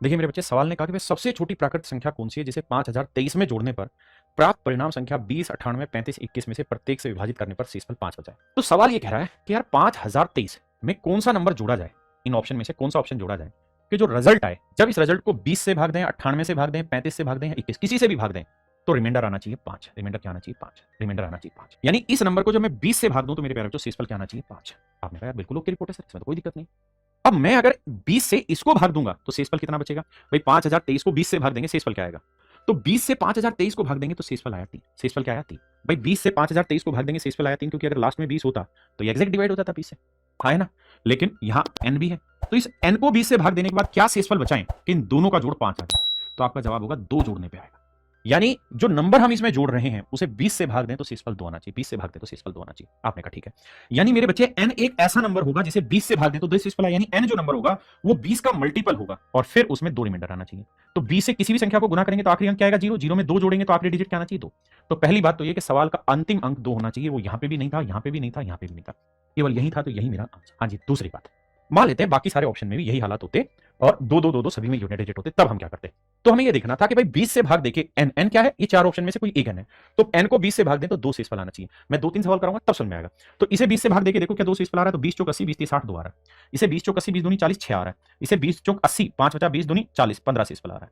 देखिए मेरे बच्चे, सवाल ने कहा कि भाई सबसे छोटी प्राकृत संख्या कौन सी है जिसे 5023 में जोड़ने पर प्राप्त परिणाम संख्या 20, 98, 35, 21 में से प्रत्येक से विभाजित करने पर शेषफल 5 बचा है। तो सवाल ये कह रहा है कि यार 5023 में कौन सा नंबर जोड़ा जाए, इन ऑप्शन में से कौन सा ऑप्शन जोड़ा जाए कि जो रिजल्ट आए, जब इस रिजल्ट को 20 से भाग दें, 98 से भाग दें, 35 से भाग दें या 21 किसी से भी भाग दें, तो रिमाइंडर आना चाहिए 5। रिमाइंडर क्या आना चाहिए? 5। रिमाइंडर आना चाहिए 5। यानी इस नंबर को जब मैं 20 से भाग दूं तो मेरे प्यारे बच्चों शेषफल क्या आना चाहिए? 5। आपने कहा यार बिल्कुल ओके रिपोर्ट है सर, इसमें तो कोई दिक्कत नहीं। अब मैं अगर 20 से इसको भाग दूंगा तो शेषफल कितना बचेगा? भाई 5023 को 20 से भाग देंगे, शेषफल क्या आएगा? तो 20 से 5023 को भाग देंगे तो शेषफल आया 3। शेषफल क्या आया? 3। भाई 20 से 5023 को भाग देंगे, शेषफल आया 3, क्योंकि अगर लास्ट में 20 होता तो ये एग्जैक्ट डिवाइड होता था 20 से, है ना। लेकिन यहां n भी है, तो इस n को 20 से भाग देने के बाद क्या शेषफल बचाएं कि इन दोनों का जोड़ 5 आ जाए? तो आपका जवाब होगा 2 जोड़ने पे आएगा। यानी जो नंबर हम इसमें जोड़ रहे हैं उसे 20 से भाग दें तो शेषफल 2 आना चाहिए, 20 से भाग दें तो शेषफल 2 आना चाहिए। आपने कहा ठीक है। यानी मेरे बच्चे n एक ऐसा नंबर होगा जिसे 20 से भाग दें तो 2 शेषफल आए, यानी n जो नंबर होगा वो 20 का मल्टीपल होगा और फिर उसमें 2 रिमाइंडर आना चाहिए। तो 20 से किसी भी संख्या को गुना करेंगे तो आखिरी अंक क्या आएगा? 0। 0 में 2 जोड़ेंगे तो आखिरी डिजिट क्या आना चाहिए? 2। तो पहली बात तो ये कि सवाल का अंतिम अंक 2 होना चाहिए, वो यहां पे भी नहीं था, यहां पे भी नहीं था, यहां पे भी नहीं था, केवल यही था, तो यही मेरा आंसर। हाँ जी, दूसरी बात, मान लेते हैं बाकी सारे ऑप्शन में भी यही हालात होते और 2 2 2 2 सभी में यूनिट डिजिट होते, तब हम क्या करते? तो हमें ये देखना था कि भाई 20 से भाग देके n क्या है? ये चार ऑप्शन में से कोई एक n है, तो n को 20 से भाग दें तो 2 शेषफल आना चाहिए। मैं 2 3 सवाल कराऊंगा तब समझ में आएगा। तो इसे 20 से भाग देके देखो क्या 2 शेषफल आ रहा है? तो 20 चौक 80, 20 30 60, 2 आ रहा है। इसे 20 चौक 80, 20 दूनी 40, 6 आ रहा है। इसे 20 चौक 80, 5 बचा 20 दूनी 40, 15 शेषफल आ रहा है।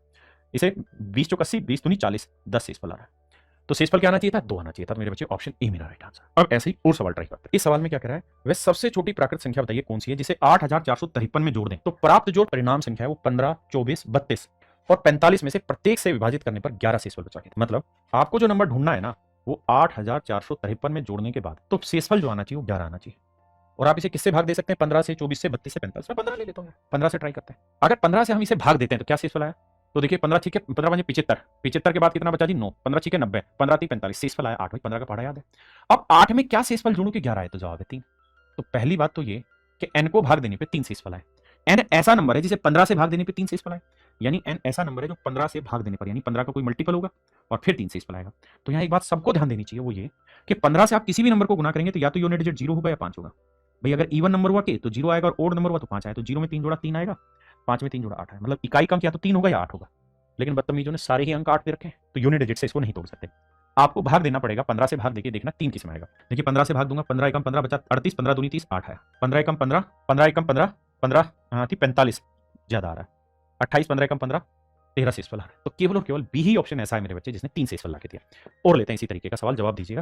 इसे 20 चौक 80, 20 दूनी 40, 10 शेषफल आ रहा है। तो शेषफल क्या आना चाहिए था? 2 आना चाहिए था। तो मेरे बच्चे ऑप्शन ए मेरा राइट आंसर। अब ऐसे ही और सवाल ट्राई करते हैं। इस सवाल में क्या कह रहा है? वह सबसे छोटी प्राकृत संख्या बताइए कौन सी है जिसे 8453 में जोड़ दें तो प्राप्त जो परिणाम संख्या है वो 15, 24, 32 और 45 में से प्रत्येक से विभाजित करने पर 11 शेषफल बचा के। मतलब आपको जो नंबर ढूंढना है ना, वो 8453 में जोड़ने के बाद तो शेषफल जो आना चाहिए वो 11 आना चाहिए। और आप इसे किससे भाग दे सकते हैं? 15 से, 24 से, 32 से, 45। मैं 15 ले लेता हूँ, 15 से ट्राई करते हैं। अगर 15 से हम इसे भाग देते हैं तो क्या शेषफल आया? तो देखिए 15 ठीक है, 15 बजे 75, 75 के बाद कितना बचा जी? 9। 15 ठीक है 90, 15 3 45, शेषफल आया 8। भाई 15 का पढ़ा याद है। अब 8 में क्या शेषफल जोड़ू कि 11 है? तो जवाब है 3। तो पहली बात तो ये कि n को भाग देने पे 3 शेषफल आए। n ऐसा नंबर है जिसे 15 से भाग देने पे 3 शेषफल आए, यानी n ऐसा नंबर है जो 15 से भाग देने पर, यानी 15 का कोई मल्टीपल होगा और फिर 3 शेषफल आएगा। तो यहाँ एक बात सबको ध्यान देनी चाहिए, वो ये कि 15 से आप किसी भी नंबर को गुना करेंगे तो या तो यूनिट डिजिट 0 होगा या 5 होगा। भाई अगर इवन नंबर हुआ के तो 0 आएगा और ओड नंबर हुआ तो 5 आएगा। तो 0 में 3 जोड़ा 3 आएगा, 5 में 3 जोड़ा 8 आएगा। मतलब इकाई का अंक या तो 3 होगा या 8 होगा। लेकिन बदतमीजों ने सारे ही अंक 8 दे रखे हैं, तो यूनिट डिजिट से इसको नहीं तोड़ सकते। आपको भाग देना पड़ेगा। 15 से भाग देखिए, देखना 3 किस्म आएगा। देखिए 15 से भाग दूंगा, 15 एकम 15 बचा 38, 15 दूनी 30, 8 है। 15 एकम 15, 15 एकम 15, 15 थी 45 ज्यादा आ रहा है। 28, 15 एकम 15, 13 शेषफल आ रहा है। तो केवल और केवल बी ही ऑप्शन ऐसा है मेरे बच्चे जिसने 3 शेषफल ला के दिया। और लेते हैं इसी तरीके का सवाल, जवाब दीजिएगा।